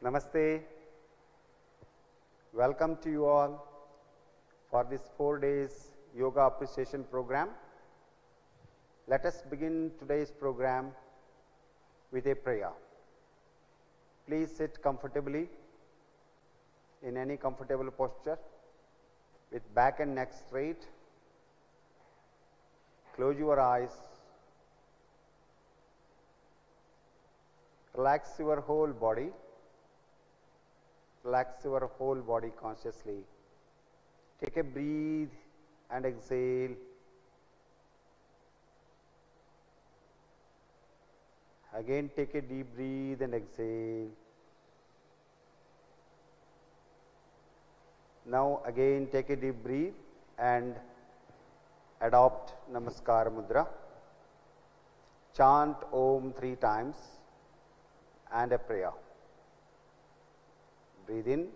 Namaste. Welcome to you all for this 4 days yoga appreciation program. Let us begin today's program with a prayer. Please sit comfortably in any comfortable posture with back and neck straight. Close your eyes. Relax your whole body. Relax your whole body consciously. Take a breathe and exhale. Again take a deep breath and exhale. Now again take a deep breath and adopt Namaskar Mudra. Chant Om 3 times and a prayer. Breathe in.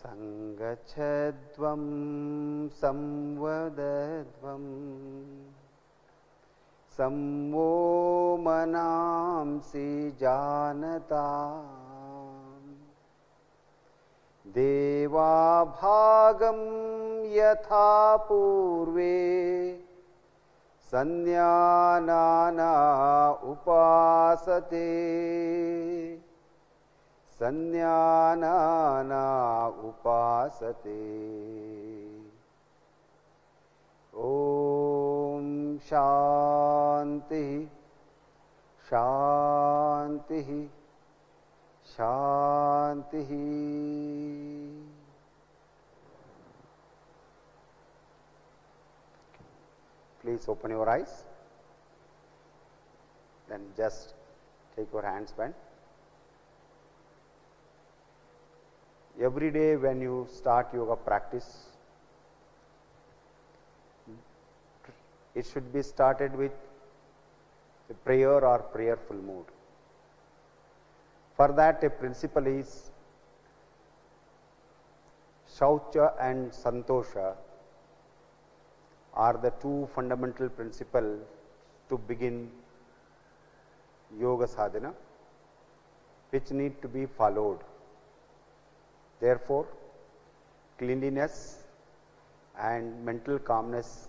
Sangachadvam samvadadvam samvo manamsi janatam deva bhagam yatha purve sanyanana upasate Sanyanana upasate. Om Shanti Shanti Shanti. Please open your eyes. Then just take your hands bent. Every day when you start yoga practice, it should be started with a prayer or prayerful mood. For that, a principle is Shaucha and Santosha are the two fundamental principles to begin yoga sadhana, which need to be followed. Therefore, cleanliness and mental calmness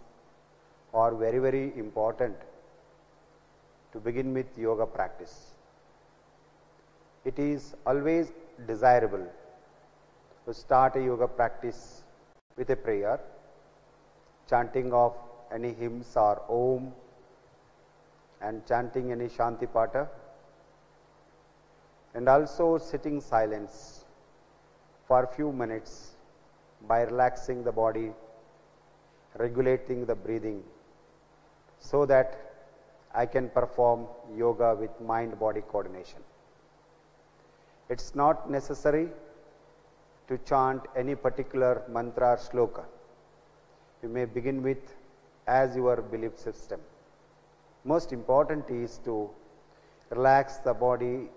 are very, very important to begin with yoga practice. It is always desirable to start a yoga practice with a prayer, chanting of any hymns or Om, and chanting any Shanti Pata, and also sitting silence for a few minutes by relaxing the body, regulating the breathing, so that I can perform yoga with mind-body coordination. It's not necessary to chant any particular mantra or shloka. You may begin with as your belief system. Most important is to relax the body,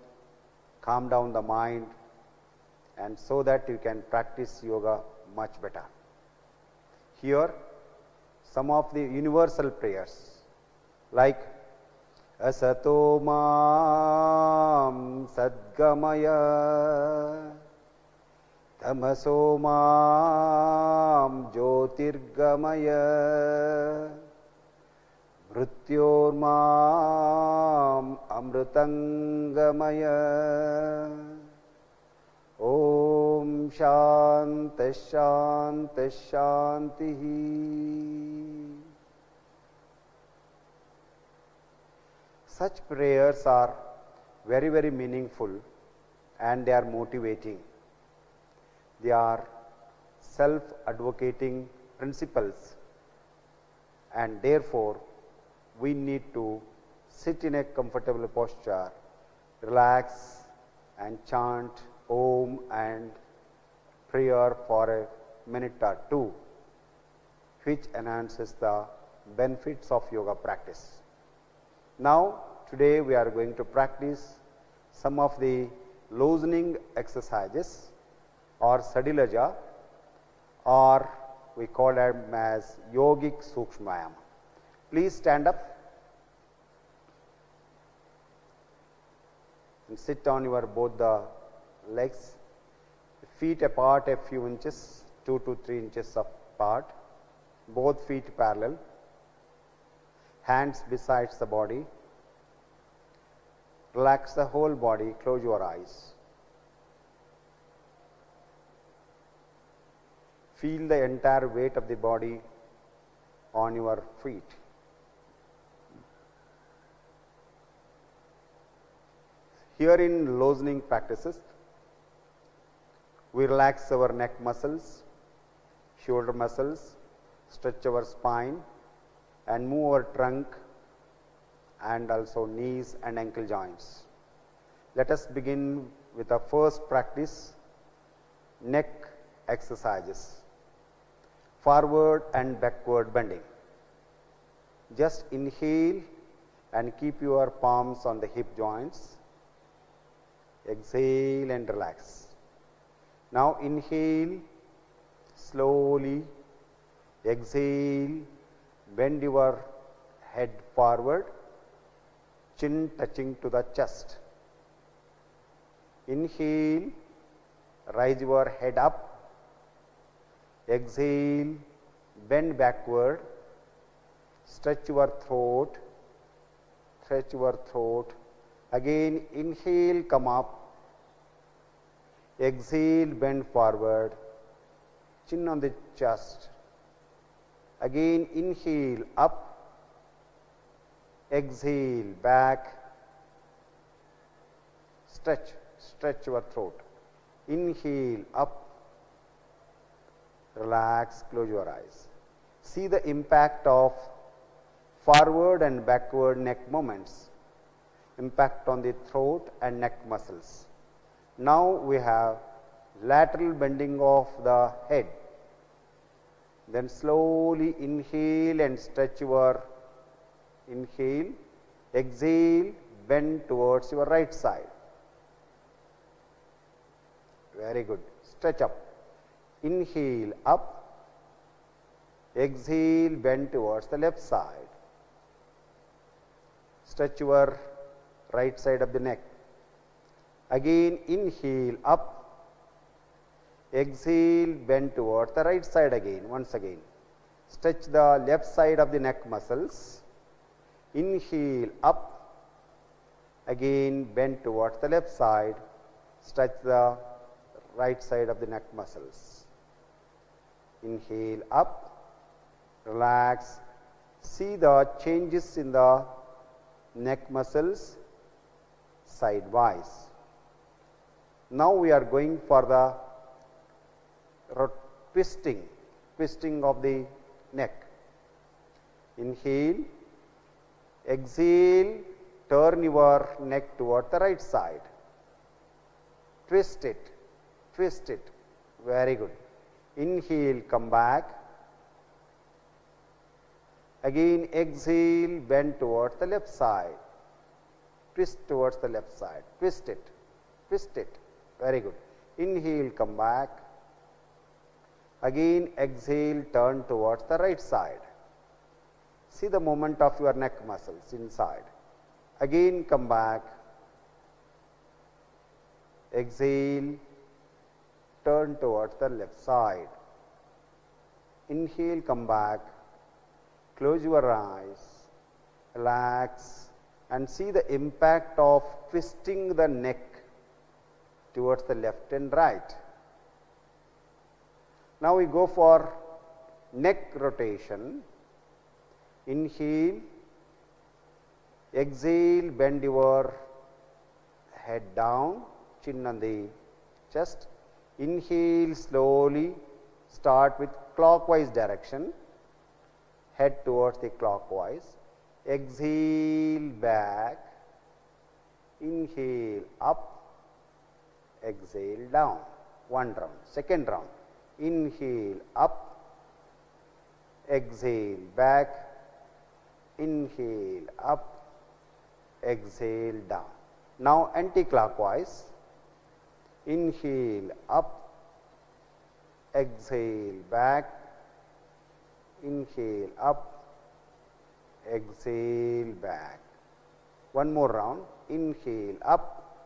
calm down the mind, and so that you can practice yoga much better. Here, some of the universal prayers like Asato Mam Sadgamaya Tamaso Mam Jyotirgamaya Mrityor Mam Amritangamaya Om Shanti Shanti Shanti. Such prayers are very, very meaningful and they are motivating. They are self-advocating principles, and therefore we need to sit in a comfortable posture, relax and chant Om and prayer for a minute or two, which enhances the benefits of yoga practice. Now, today we are going to practice some of the loosening exercises or Sadilaja, or we call them as yogic Sukshmayama. Please stand up and sit on your both the legs, feet apart a few inches, 2 to 3 inches apart, both feet parallel, hands besides the body. Relax the whole body, close your eyes. Feel the entire weight of the body on your feet. Here in loosening practices, we relax our neck muscles, shoulder muscles, stretch our spine and move our trunk and also knees and ankle joints. Let us begin with the first practice, neck exercises. Forward and backward bending. Just inhale and keep your palms on the hip joints. Exhale and relax. Now inhale slowly, exhale, bend your head forward, chin touching to the chest. Inhale, rise your head up. Exhale, bend backward, stretch your throat, stretch your throat. Again inhale, come up. Exhale, bend forward, chin on the chest. Again inhale, up. Exhale, back. Stretch your throat. Inhale, up. Relax, close your eyes. See the impact of forward and backward neck movements, impact on the throat and neck muscles. Now we have lateral bending of the head. Then slowly inhale and stretch your inhale, exhale, bend towards your right side. Very good. Stretch up. Inhale, up. Exhale, bend towards the left side. Stretch your right side of the neck. Again inhale, up. Exhale, bend towards the right side again, once again. Stretch the left side of the neck muscles. Inhale, up. Again bend towards the left side. Stretch the right side of the neck muscles. Inhale, up. Relax. See the changes in the neck muscles sidewise. Now we are going for the twisting of the neck. Inhale, exhale, turn your neck toward the right side. Twist it, very good. Inhale, come back. Again exhale, bend towards the left side. Twist towards the left side, twist it, very good. Inhale, come back. Again exhale, turn towards the right side. See the movement of your neck muscles inside. Again come back. Exhale, turn towards the left side. Inhale, come back. Close your eyes, relax and see the impact of twisting the neck towards the left and right. Now we go for neck rotation. Inhale, exhale, bend your head down, chin on the chest. Inhale slowly, start with clockwise direction, head towards the clockwise. Exhale back, inhale up, exhale down. One round. Second round. Inhale up, exhale back, inhale up, exhale down. Now anti-clockwise. Inhale up, exhale back, inhale up, exhale back. One more round. Inhale up,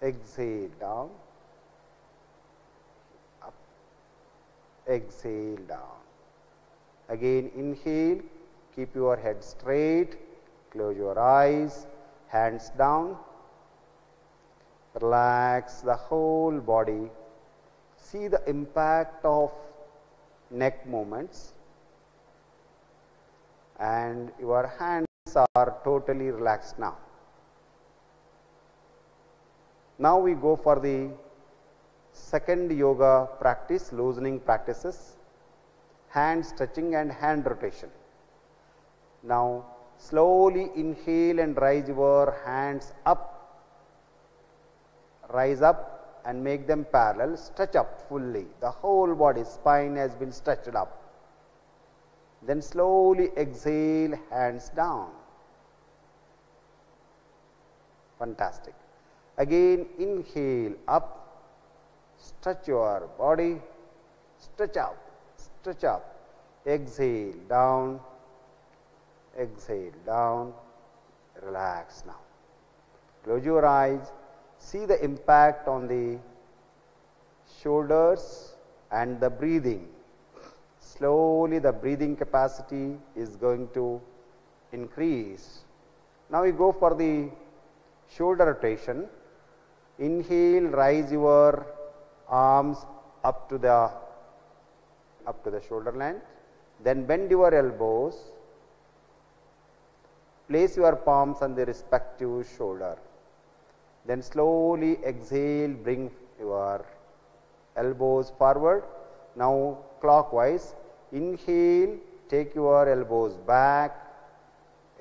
exhale down, up, exhale down. Again inhale, keep your head straight, close your eyes, hands down, relax the whole body. See the impact of neck movements, and your hands are totally relaxed now. Now we go for the second yoga practice, loosening practices, hand stretching and hand rotation. Now slowly inhale and rise your hands up, rise up and make them parallel, stretch up fully. The whole body, spine has been stretched up. Then slowly exhale, hands down. Fantastic. Again inhale up, stretch your body, stretch up, stretch up. Exhale down, exhale down, relax now. Close your eyes, see the impact on the shoulders and the breathing. Slowly the breathing capacity is going to increase. Now we go for the shoulder rotation. Inhale, rise your arms up to the shoulder length. Then bend your elbows. Place your palms on the respective shoulder. Then slowly exhale, bring your elbows forward. Now clockwise. Inhale, take your elbows back.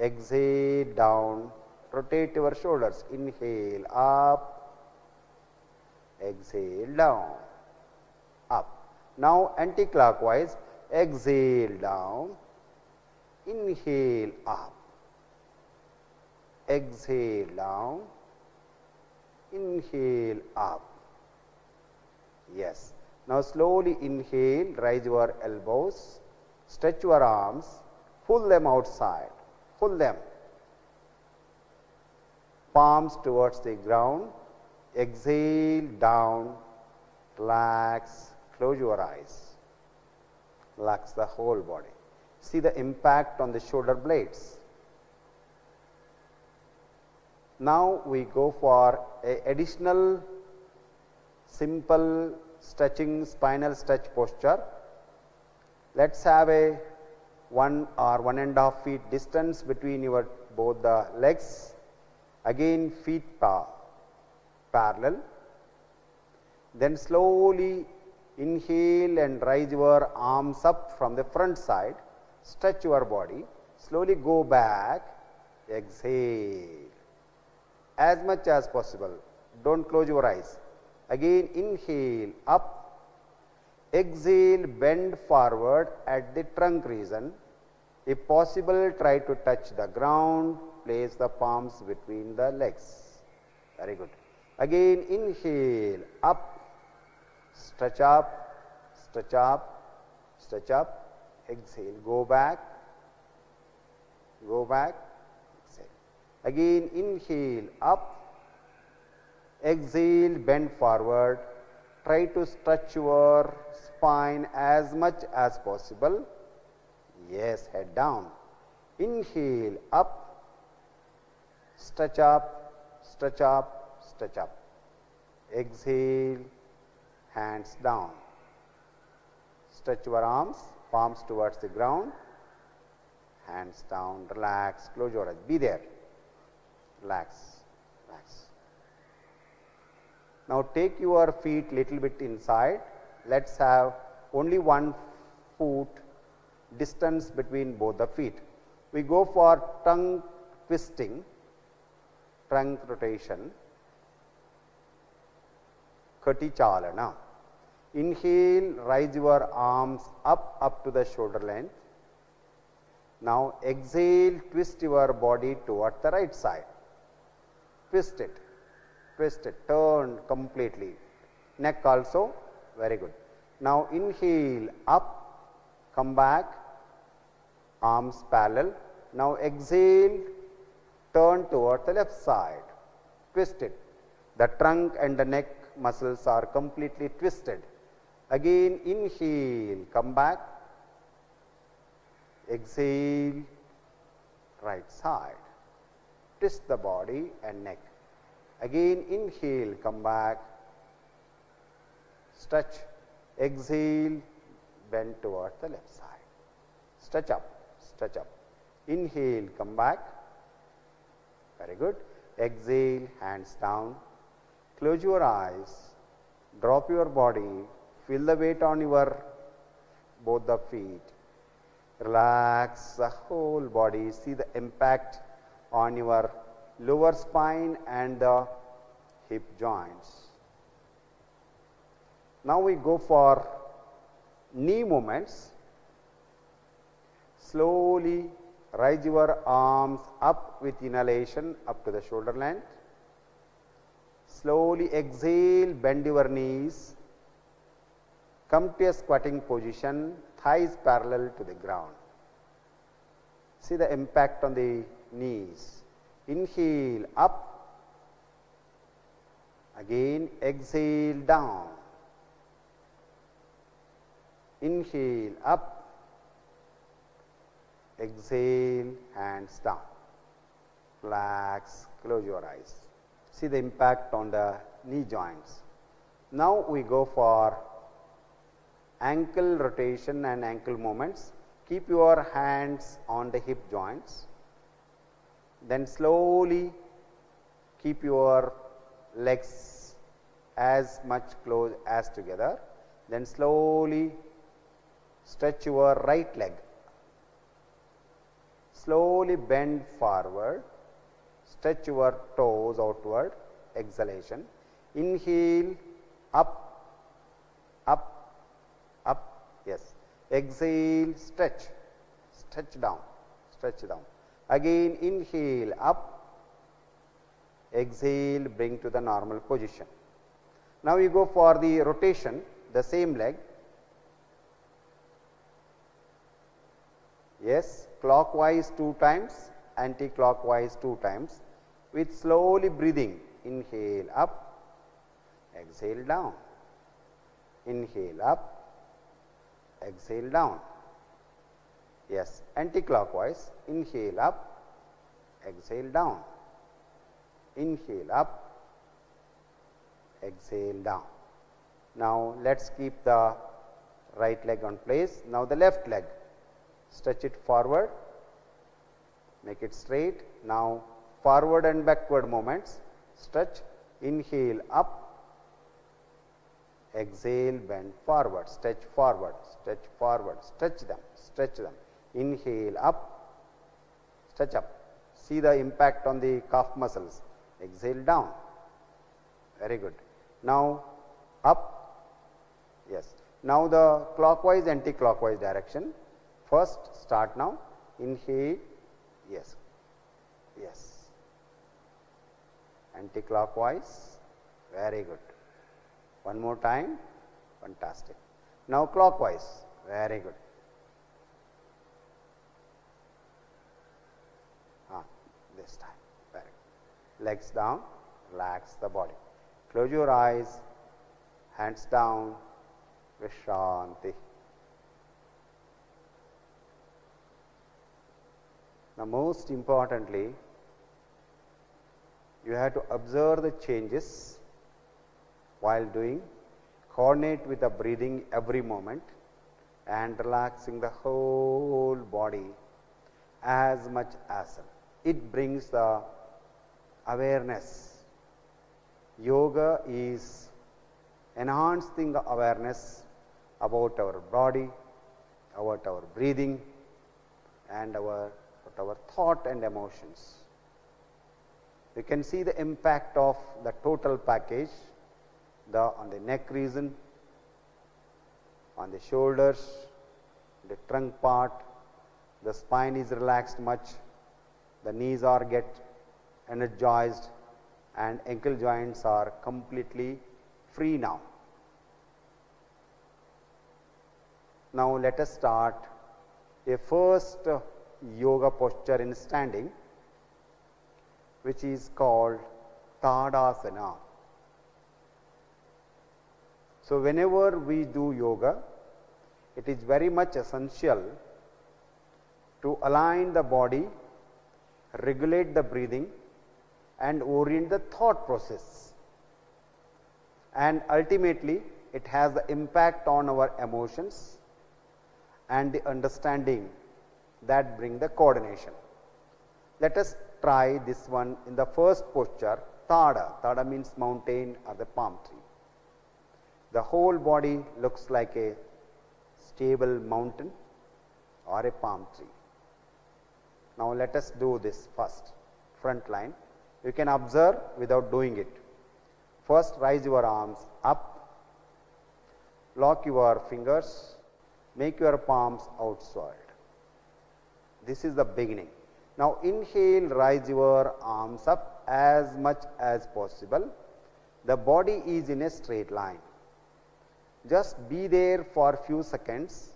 Exhale down. Rotate your shoulders. Inhale up. Exhale down, up. Now anti-clockwise. Exhale down, inhale up, exhale down, inhale up. Yes. Now slowly inhale, rise your elbows, stretch your arms, pull them outside, pull them. Palms towards the ground. Exhale down, relax, close your eyes, relax the whole body. See the impact on the shoulder blades. Now we go for a additional simple stretching spinal stretch posture. Let's have a 1 or 1.5 feet distance between your both the legs. Again feet parallel. Then slowly inhale and rise your arms up from the front side. Stretch your body. Slowly go back. Exhale as much as possible. Don't close your eyes. Again inhale up. Exhale, bend forward at the trunk region. If possible, try to touch the ground. Place the palms between the legs. Very good. Again inhale up, stretch up, stretch up, stretch up, exhale, go back, exhale. Again inhale up, exhale, bend forward, try to stretch your spine as much as possible. Yes, head down. Inhale up, stretch up, stretch up, stretch up. Exhale, hands down. Stretch your arms, palms towards the ground, hands down, relax, close your eyes, be there, relax, relax. Now take your feet little bit inside. Let's have only 1 foot distance between both the feet. We go for tongue twisting, trunk rotation, Kati Chalana. Inhale, rise your arms up to the shoulder length. Now exhale, twist your body towards the right side. Twist it, turn completely. Neck also, very good. Now inhale, up, come back, arms parallel. Now exhale, turn towards the left side, twist it. The trunk and the neck muscles are completely twisted. Again inhale, come back, exhale, right side, twist the body and neck. Again inhale, come back, stretch, exhale, bend towards the left side, stretch up, inhale, come back, very good, exhale, hands down, close your eyes, drop your body, feel the weight on your both the feet, relax the whole body, see the impact on your lower spine and the hip joints. Now we go for knee movements. Slowly rise your arms up with inhalation up to the shoulder length. Slowly exhale, bend your knees, come to a squatting position, thighs parallel to the ground. See the impact on the knees. Inhale, up, again exhale, down. Inhale, up, exhale, hands down. Relax, close your eyes. See the impact on the knee joints. Now we go for ankle rotation and ankle movements. Keep your hands on the hip joints. Then slowly keep your legs as much close as together. Then slowly stretch your right leg. Slowly bend forward. Stretch your toes outward. Exhalation. Inhale, up, up, up. Yes. Exhale, stretch. Stretch down. Stretch down. Again inhale, up, exhale, bring to the normal position. Now we go for the rotation, the same leg. Yes, clockwise 2 times, anti-clockwise 2 times, with slowly breathing. Inhale up, exhale down. Inhale up, exhale down. Yes, anti-clockwise, inhale up, exhale down, inhale up, exhale down. Now let us keep the right leg on place. Now the left leg, stretch it forward, make it straight. Now forward and backward movements, stretch, inhale up, exhale, bend forward, stretch forward, stretch them, stretch them. Inhale up, stretch up. See the impact on the calf muscles. Exhale down. Very good. Now up. Yes. Now the clockwise, anti-clockwise direction. First start now. Inhale. Yes. Yes. Anti-clockwise. Very good. One more time. Fantastic. Now clockwise. Very good. This time. Very good. Legs down, relax the body. Close your eyes, hands down, Vishranti. Now most importantly, you have to observe the changes while doing, coordinate with the breathing every moment, and relaxing the whole body as much as it brings the awareness. Yoga is enhancing the awareness about our body, about our breathing, and our thought and emotions. You can see the impact of the total package on the neck region, on the shoulders, the trunk part, the spine is relaxed much, the knees are get energized, and ankle joints are completely free now. Now let us start a first yoga posture in standing, which is called Tadasana. So whenever we do yoga, it is very much essential to align the body, regulate the breathing, and orient the thought process. And ultimately, it has the impact on our emotions and the understanding that bring the coordination. Let us try this one in the first posture, Tada. Tada means mountain or the palm tree. The whole body looks like a stable mountain or a palm tree. Now let us do this first, front line. You can observe without doing it. First, raise your arms up, lock your fingers, make your palms outside. This is the beginning. Now inhale, raise your arms up as much as possible. The body is in a straight line. Just be there for a few seconds,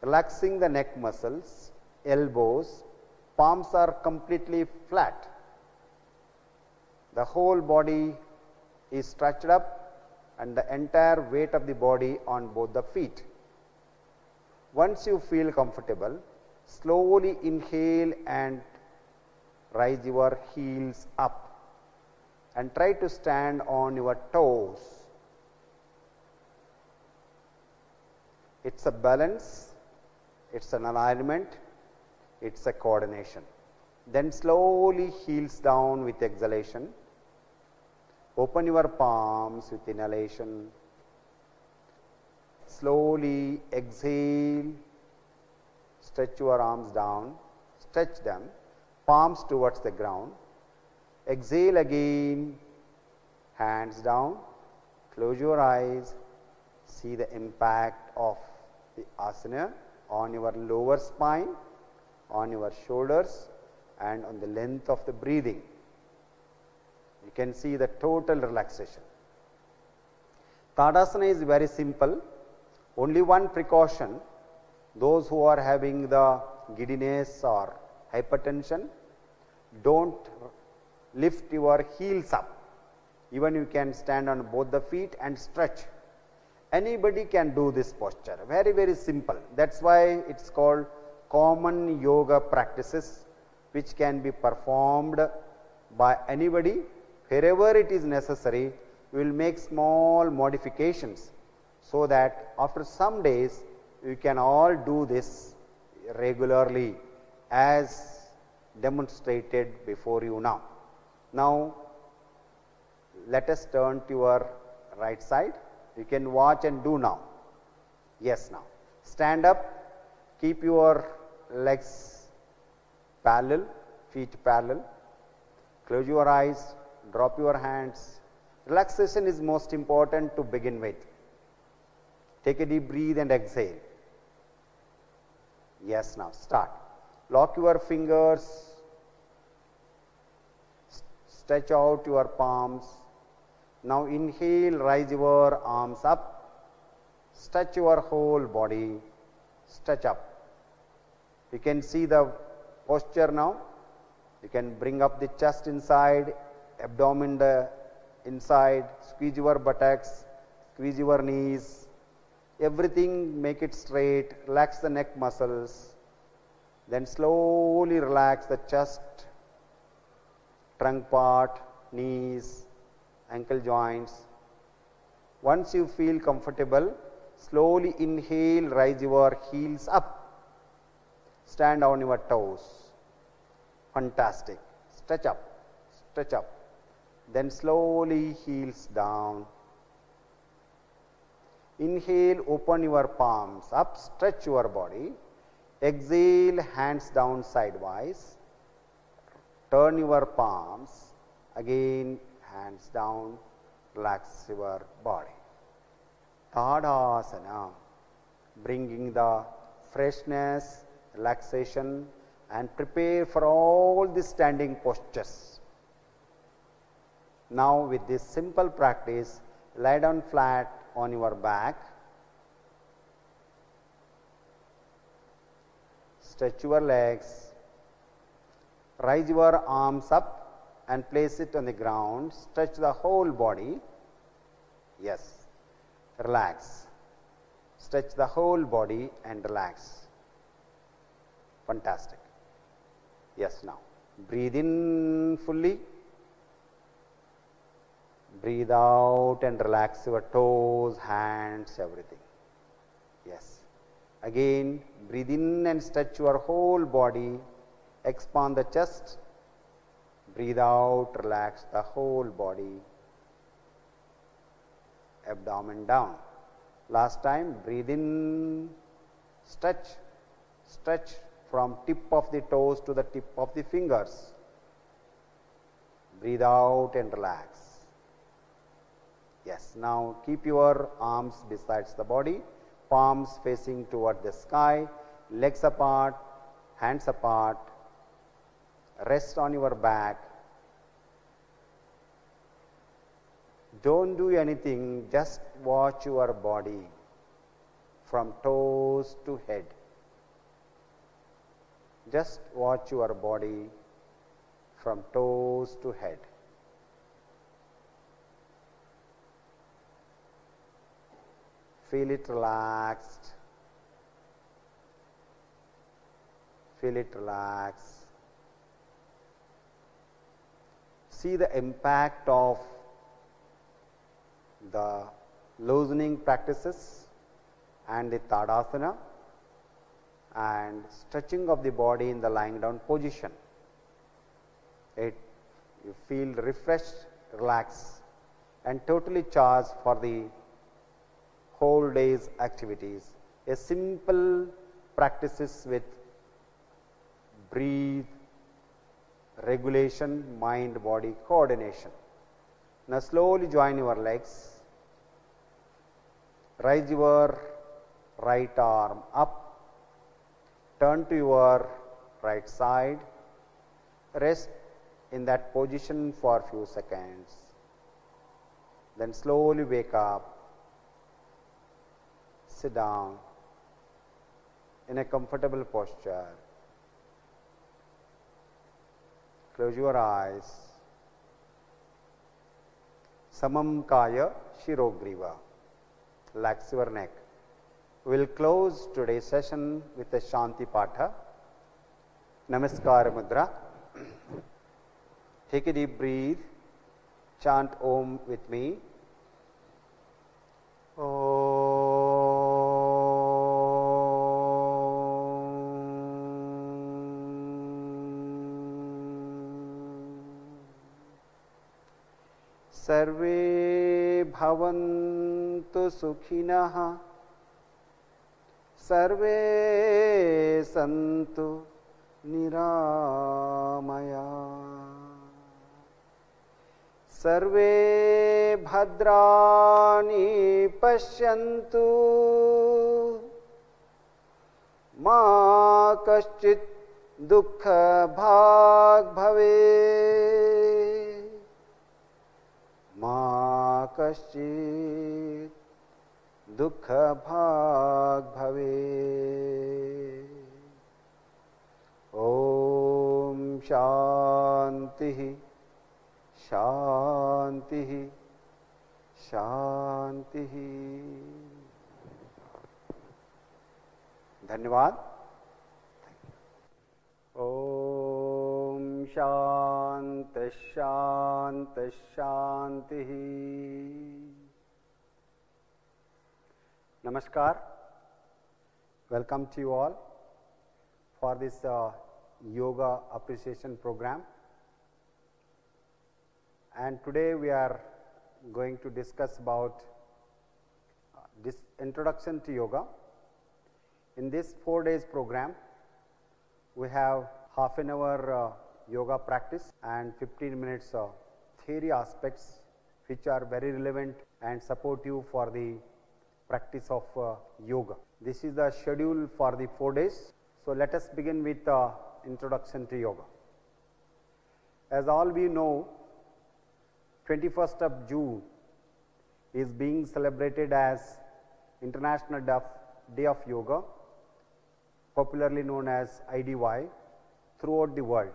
relaxing the neck muscles, elbows, palms are completely flat. The whole body is stretched up and the entire weight of the body on both the feet. Once you feel comfortable, slowly inhale and raise your heels up and try to stand on your toes. It's a balance, it's an alignment, it's a coordination. Then slowly heels down with exhalation. Open your palms with inhalation. Slowly exhale. Stretch your arms down. Stretch them. Palms towards the ground. Exhale again. Hands down. Close your eyes. See the impact of the asana on your lower spine, on your shoulders, and on the length of the breathing. You can see the total relaxation. Tadasana is very simple. Only one precaution: those who are having the giddiness or hypertension, don't lift your heels up. Even you can stand on both the feet and stretch. Anybody can do this posture. Very, very simple. That's why it's called common yoga practices, which can be performed by anybody. Wherever it is necessary, we will make small modifications so that after some days you can all do this regularly as demonstrated before you now. Now let us turn to your right side. You can watch and do now. Yes, now. Stand up, keep your legs parallel, feet parallel. Close your eyes, drop your hands. Relaxation is most important to begin with. Take a deep breath and exhale. Yes, now start. Lock your fingers. Stretch out your palms. Now inhale, raise your arms up, stretch your whole body, stretch up. You can see the posture now. You can bring up the chest inside, abdomen inside, squeeze your buttocks, squeeze your knees, everything make it straight, relax the neck muscles, then slowly relax the chest, trunk part, knees, ankle joints. Once you feel comfortable, Slowly inhale, raise your heels up. Stand on your toes. Fantastic. Stretch up, stretch up. Then slowly heels down. Inhale, open your palms up, stretch your body. Exhale, hands down sidewise. Turn your palms. Again, hands down. Relax your body. Tadasana, bringing the freshness, relaxation, and prepare for all the standing postures. Now, with this simple practice, lie down flat on your back. Stretch your legs. Raise your arms up and place it on the ground. Stretch the whole body. Yes. Relax. Stretch the whole body and relax. Fantastic. Yes, now. Breathe in fully. Breathe out and relax your toes, hands, everything. Yes. Again, breathe in and stretch your whole body. Expand the chest. Breathe out, relax the whole body. Abdomen down. Last time, breathe in, stretch, stretch from tip of the toes to the tip of the fingers. Breathe out and relax. Yes, now keep your arms besides the body, palms facing toward the sky, legs apart, hands apart. Rest on your back. Don't do anything, just watch your body from toes to head. Just watch your body from toes to head. Feel it relaxed. Feel it relaxed. See the impact of the loosening practices and the Tadasana and stretching of the body in the lying down position. You feel refreshed, relaxed, and totally charged for the whole day's activities. A simple practices with breathe, regulation, mind body coordination. Now slowly join your legs. Raise your right arm up. Turn to your right side. Rest in that position for a few seconds. Then slowly wake up. Sit down in a comfortable posture. Close your eyes. Samam Kaya Shirogriva. Relax your neck. We will close today's session with a Shanti Patha. Namaskara Mudra. Take a deep breath. Chant Om with me. सर्वे भवन्तु सुखिनः सर्वे सन्तु निरामया सर्वे भद्राणि पश्यन्तु मा कश्चित् दुःखभाग् भवेत् मा कश्चित् दुःखभाग् भवेत्। ॐ शान्तिः शान्तिः शान्तिः। धन्यवाद। ॐ शान्ति शान्ति शान्तिः। Namaskar. Welcome to you all for this yoga appreciation program. And today we are going to discuss about this introduction to yoga. In this 4 days program, we have half an hour yoga practice and 15 minutes theory aspects which are very relevant and supportive for the practice of yoga. This is the schedule for the 4 days. So let us begin with introduction to yoga. As all we know, 21st of June is being celebrated as International Day of Yoga, popularly known as IDY, throughout the world.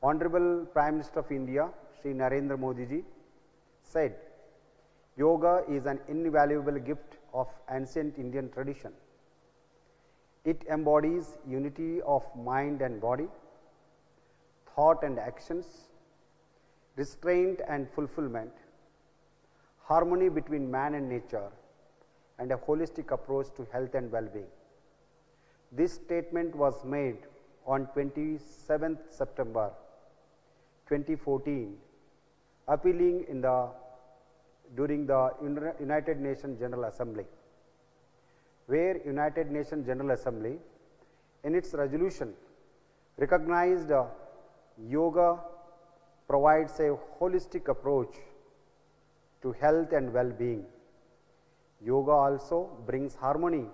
Honorable Prime Minister of India, Shri Narendra Modi ji, said, "Yoga is an invaluable gift of ancient Indian tradition. It embodies unity of mind and body, thought and actions, restraint and fulfillment, harmony between man and nature, and a holistic approach to health and well-being." This statement was made on 27th September 2014, appealing during the United Nations General Assembly, where United Nations General Assembly in its resolution recognized yoga provides a holistic approach to health and well-being. Yoga also brings harmony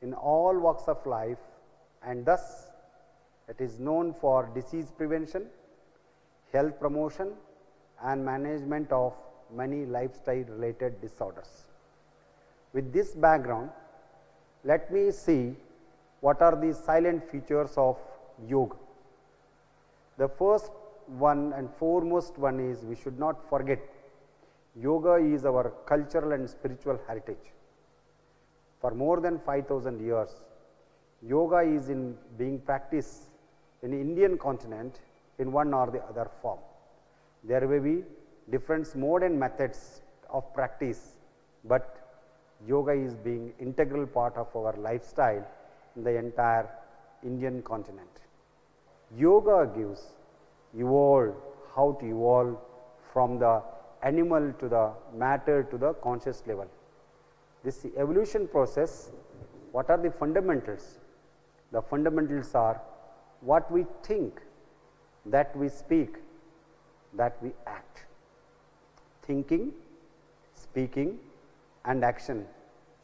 in all walks of life, and thus it is known for disease prevention, health promotion and management of many lifestyle related disorders. With this background, let me see what are the silent features of yoga. The first one and foremost one is, we should not forget, yoga is our cultural and spiritual heritage. For more than 5,000 years, yoga is being practiced in the Indian continent in one or the other form. There may be different mode and methods of practice, but yoga is being integral part of our lifestyle in the entire Indian continent. Yoga gives how to evolve from the animal to the matter to the conscious level. This evolution process, what are the fundamentals? The fundamentals are what we think, that we speak, that we act. Thinking, speaking and action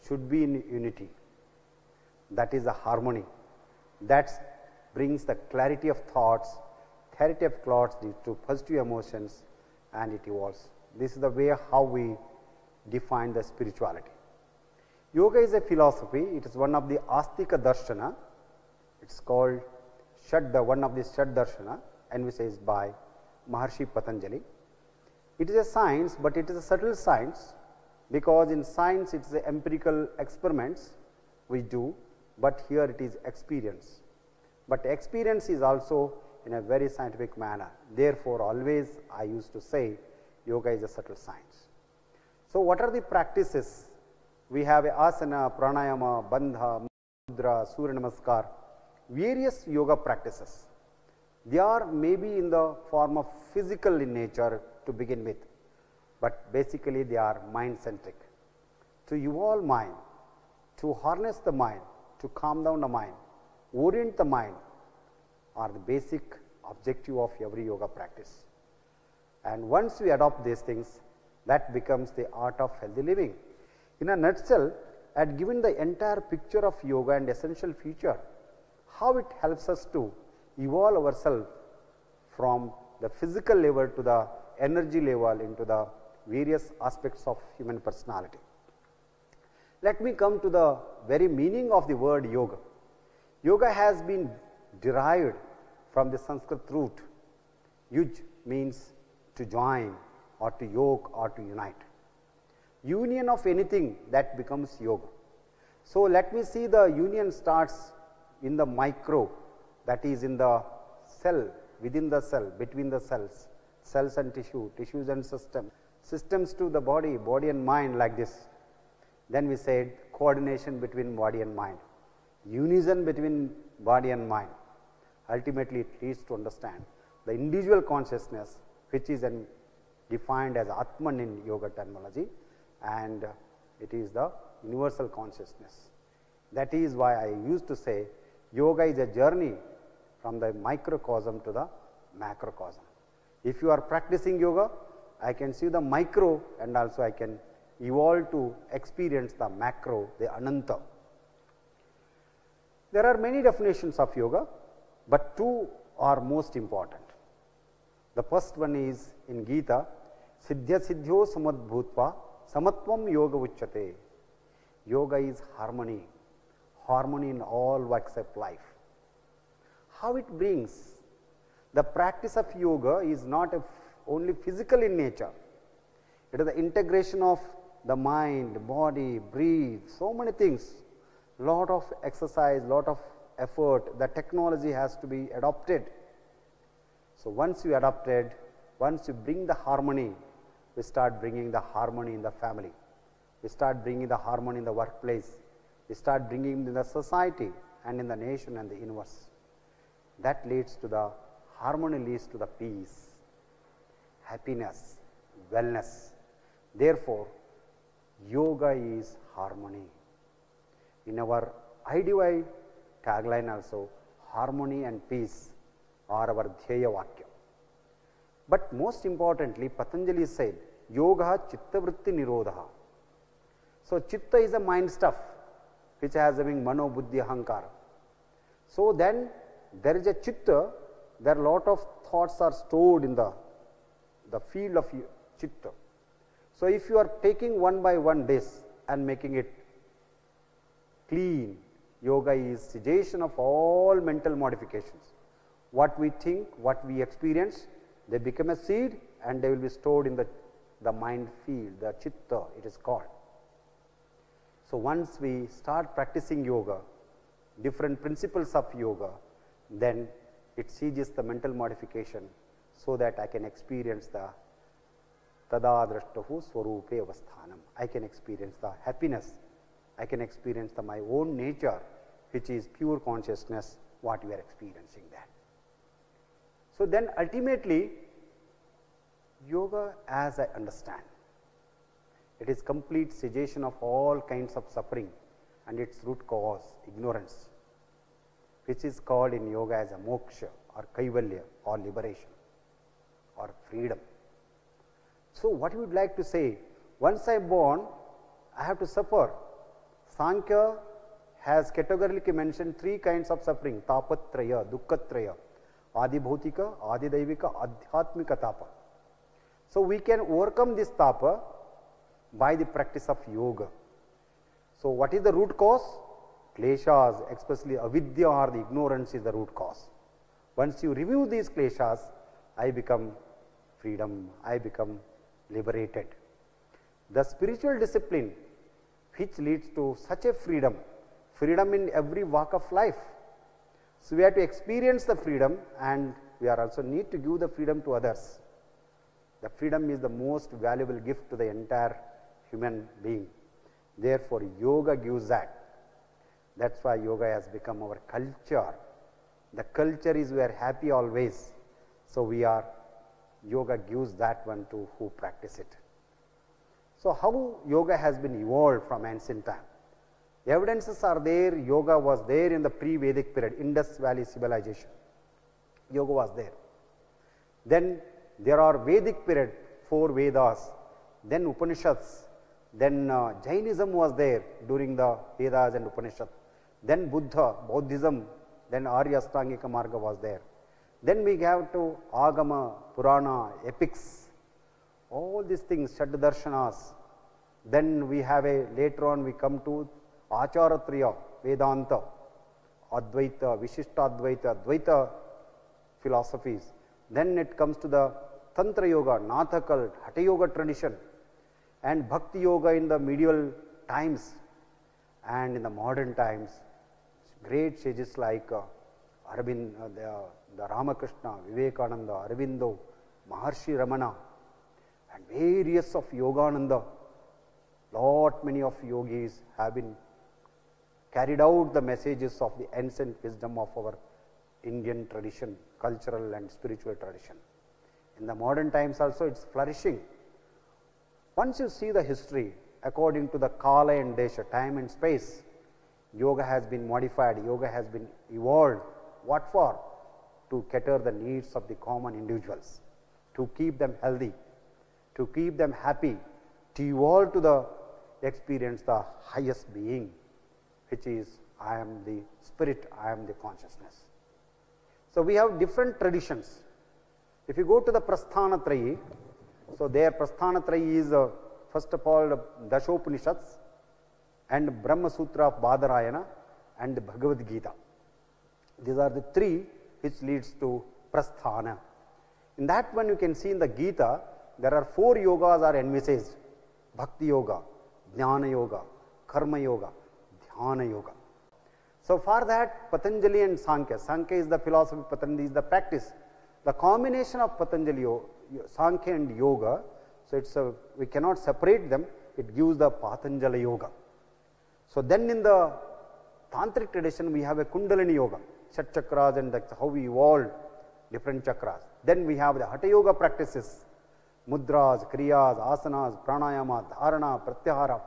should be in unity. That is a harmony. That brings the clarity of thoughts lead to positive emotions, and it evolves. This is the way how we define the spirituality. Yoga is a philosophy. It is one of the Astika Darshana. It is called one of the Shad Darshana, envisaged by Maharshi Patanjali. It is a science, but it is a subtle science, because in science it is a empirical experiments we do, but here it is experience. But experience is also in a very scientific manner. Therefore, always I used to say yoga is a subtle science. So, what are the practices? We have asana, pranayama, bandha, mudra, surya namaskar, various yoga practices. They are maybe in the form of physical in nature to begin with, but basically they are mind centric. To evolve mind, to harness the mind, to calm down the mind, orient the mind are the basic objective of every yoga practice. And once we adopt these things, that becomes the art of healthy living. In a nutshell, I had given the entire picture of yoga and essential feature, how it helps us to evolve ourselves from the physical level to the energy level into the various aspects of human personality. Let me come to the very meaning of the word yoga. Yoga has been derived from the Sanskrit root. Yuj means to join or to yoke or to unite. Union of anything, that becomes yoga. So let me see, the union starts in the micro, that is in the cell, within the cell, between the cells, cells and tissue, tissues and systems to the body, body and mind, like this. Then we said coordination between body and mind, unison between body and mind. Ultimately, it leads to understand the individual consciousness, which is defined as Atman in yoga terminology, and it is the universal consciousness. That is why I used to say yoga is a journey from the microcosm to the macrocosm. If you are practicing yoga, I can see the micro and also I can evolve to experience the macro, the Ananta. There are many definitions of yoga, but two are most important. The first one is in Gita, Siddhya Siddhyo Samadbhutva Samatvam Yoga Uchyate. Yoga is harmony, harmony in all walks of life. How it brings? The practice of yoga is not only physical in nature. It is the integration of the mind, body, breathe, so many things. Lot of exercise, lot of effort. The technology has to be adopted. So once you adopted, once you bring the harmony, we start bringing the harmony in the family. We start bringing the harmony in the workplace. We start bringing in the society and in the nation and the universe. That leads to the harmony, leads to the peace, happiness, wellness. Therefore, yoga is harmony. In our IDY tagline also, harmony and peace are our Dhyaya Vakya. But most importantly, Patanjali said, Yoga Chitta Vritti Nirodha. So, Chitta is a mind stuff which has having Mano, Buddhi, Ahankara. So, then there is a Chitta, there are lot of thoughts are stored in the field of Chitta. So, if you are taking one by one this and making it clean, yoga is cessation of all mental modifications. What we think, what we experience, they become a seed and they will be stored in the mind field, the Chitta it is called. So, once we start practicing yoga, different principles of yoga, then it ceases the mental modification so that I can experience the Tada Drashtahu Swarupe Avasthanam. I can experience the happiness, I can experience my own nature, which is pure consciousness, what we are experiencing that. So, then ultimately, yoga as I understand, it is complete cessation of all kinds of suffering and its root cause, ignorance, which is called in yoga as a moksha or kaivalya or liberation or freedom. So, what you would like to say, once I am born, I have to suffer. Sankhya has categorically mentioned three kinds of suffering, tapatraya, dukkhatraya, adibhautika, adidaivika, adhyatmika tapa. So, we can overcome this tapa by the practice of yoga. So, what is the root cause? Kleshas, especially avidya or the ignorance is the root cause. Once you remove these kleshas, I become freedom, I become liberated. The spiritual discipline which leads to such a freedom, freedom in every walk of life. So, we have to experience the freedom and we are also need to give the freedom to others. The freedom is the most valuable gift to the entire human being. Therefore, yoga gives that. That is why yoga has become our culture. The culture is we are happy always. So, yoga gives that one to who practice it. So, how yoga has been evolved from ancient time? Evidences are there, yoga was there in the pre-Vedic period, Indus Valley civilization, yoga was there. Then there are Vedic period, 4 Vedas, then Upanishads, then Jainism was there during the Vedas and Upanishads, then Buddhism, then Arya Ashtangika Marga was there. Then we have to Agama, Purana, epics, all these things, Shaddarshanas. Then we have later on we come to Acharatriya, Vedanta, Advaita, Vishishtadvaita, Advaita philosophies. Then it comes to the Tantra Yoga, Natha cult, Hatha Yoga tradition and Bhakti Yoga in the medieval times and in the modern times. Great sages like Arvind, the Ramakrishna, Vivekananda, Aurobindo, Maharshi Ramana and various of Yogananda, lot many of yogis have been carried out the messages of the ancient wisdom of our Indian tradition, cultural and spiritual tradition. In the modern times also it is flourishing. Once you see the history according to the Kala and Desha, time and space, yoga has been modified, yoga has been evolved. What for? To cater the needs of the common individuals, to keep them healthy, to keep them happy, to evolve to the experience the highest being, which is I am the spirit, I am the consciousness. So we have different traditions. If you go to the Prasthanatrayi, so there Prasthanatrayi is first of all Dashopanishads and Brahma Sutra of Badarayana and Bhagavad Gita. These are the three which leads to Prasthana. In that one you can see in the Gita, there are 4 yogas are envisaged: Bhakti Yoga, Jnana Yoga, Karma Yoga, Dhyana Yoga. So for that Patanjali and Sankhya, Sankhya is the philosophy, Patanjali is the practice. The combination of Patanjali, Sankhya and Yoga, so it's we cannot separate them, it gives the Patanjali Yoga. So then in the Tantric tradition we have a Kundalini Yoga, Shat Chakras, and that's how we evolved different chakras. Then we have the Hatha Yoga practices, Mudras, Kriyas, Asanas, Pranayama, Dharana, Pratyahara,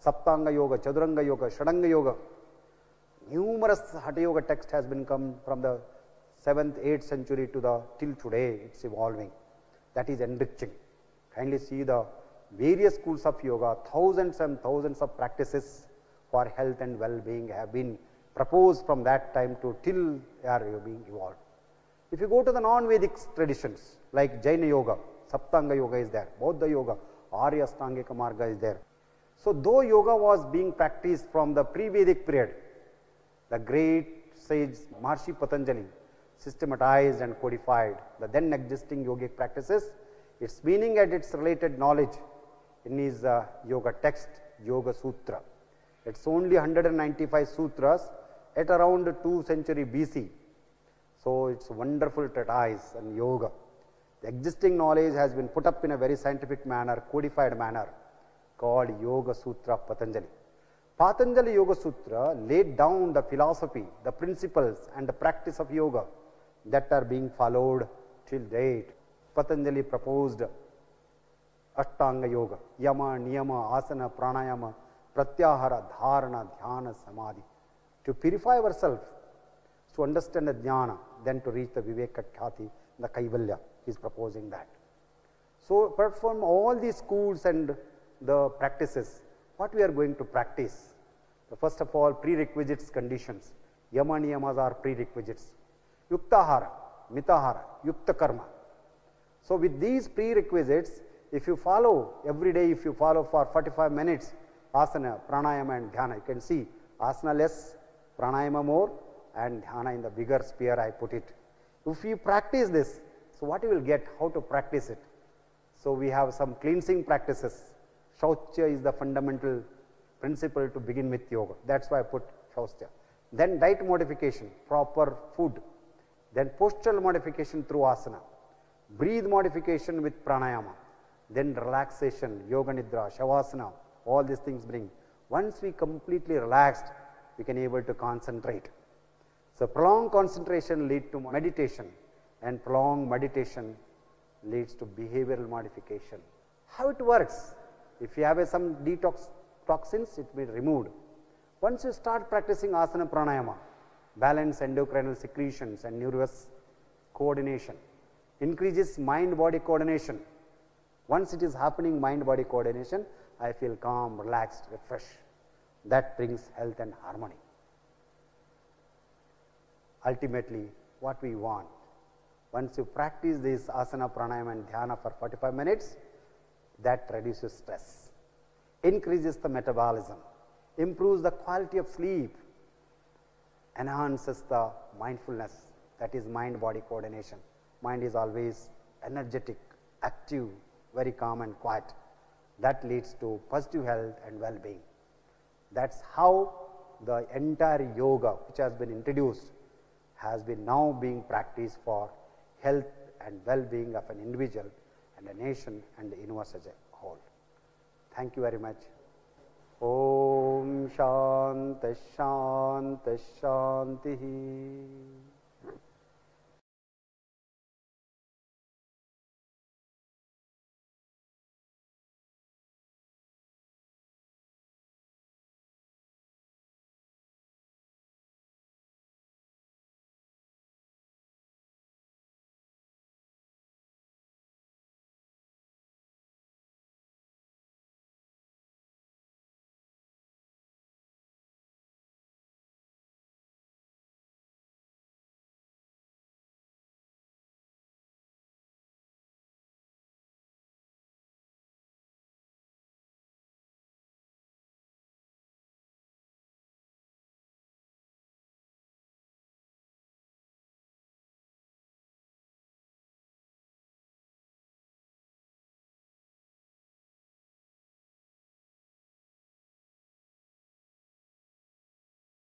Saptanga Yoga, Chaduranga Yoga, Shadanga Yoga. Numerous Hatha Yoga text has been come from the 7th, 8th century to the till today, it's evolving. That is enriching. Kindly see the various schools of yoga, thousands and thousands of practices for health and well-being have been proposed from that time to till they are being evolved. If you go to the non-Vedic traditions like Jaina Yoga, Saptanga Yoga is there, Bauddha Yoga, Arya Astangika Marga is there. So though yoga was being practiced from the pre-Vedic period, the great sage Maharshi Patanjali systematized and codified the then existing yogic practices, its meaning and its related knowledge in his yoga text, Yoga Sutra. It's only 195 sutras at around 2nd century BC. So it's wonderful treatise on yoga. The existing knowledge has been put up in a very scientific manner, codified manner, called Yoga Sutra Patanjali. Patanjali Yoga Sutra laid down the philosophy, the principles and the practice of yoga that are being followed till date. Patanjali proposed Ashtanga Yoga, Yama, Niyama, Asana, Pranayama, Pratyahara, Dharana, Dhyana, Samadhi. To purify ourselves, to understand the Jnana, then to reach the Viveka Khyati, the Kaivalya. He is proposing that. So apart from all these schools and the practices, what we are going to practice? The first of all, prerequisites, conditions. Yama Niyamas are prerequisites. Yuktahara, Mitahara, Yukta Karma. So with these prerequisites, if you follow every day, if you follow for 45 minutes, asana, pranayama and dhyana, you can see asana less, pranayama more, and dhyana in the bigger sphere I put it. If you practice this, so what you will get, how to practice it? So we have some cleansing practices. Shaucha is the fundamental principle to begin with yoga. That's why I put Shaucha. Then diet modification, proper food. Then postural modification through asana. Breathe modification with pranayama. Then relaxation, yoga nidra, shavasana, all these things bring. Once we completely relaxed, we can able to concentrate. So prolonged concentration leads to meditation, and prolonged meditation leads to behavioral modification. How it works? If you have some detox toxins, it will be removed. Once you start practicing asana pranayama, balance endocrinal secretions and nervous coordination, increases mind-body coordination. Once it is happening mind-body coordination, I feel calm, relaxed, refreshed. That brings health and harmony. Ultimately, what we want, once you practice this asana, pranayama and dhyana for 45 minutes, that reduces stress, increases the metabolism, improves the quality of sleep, enhances the mindfulness, that is mind-body coordination. Mind is always energetic, active, very calm and quiet. That leads to positive health and well-being. That's how the entire yoga which has been introduced has been now being practiced for health and well-being of an individual and a nation and the universe as a whole. Thank you very much. Om Shanti Shanti Shanti.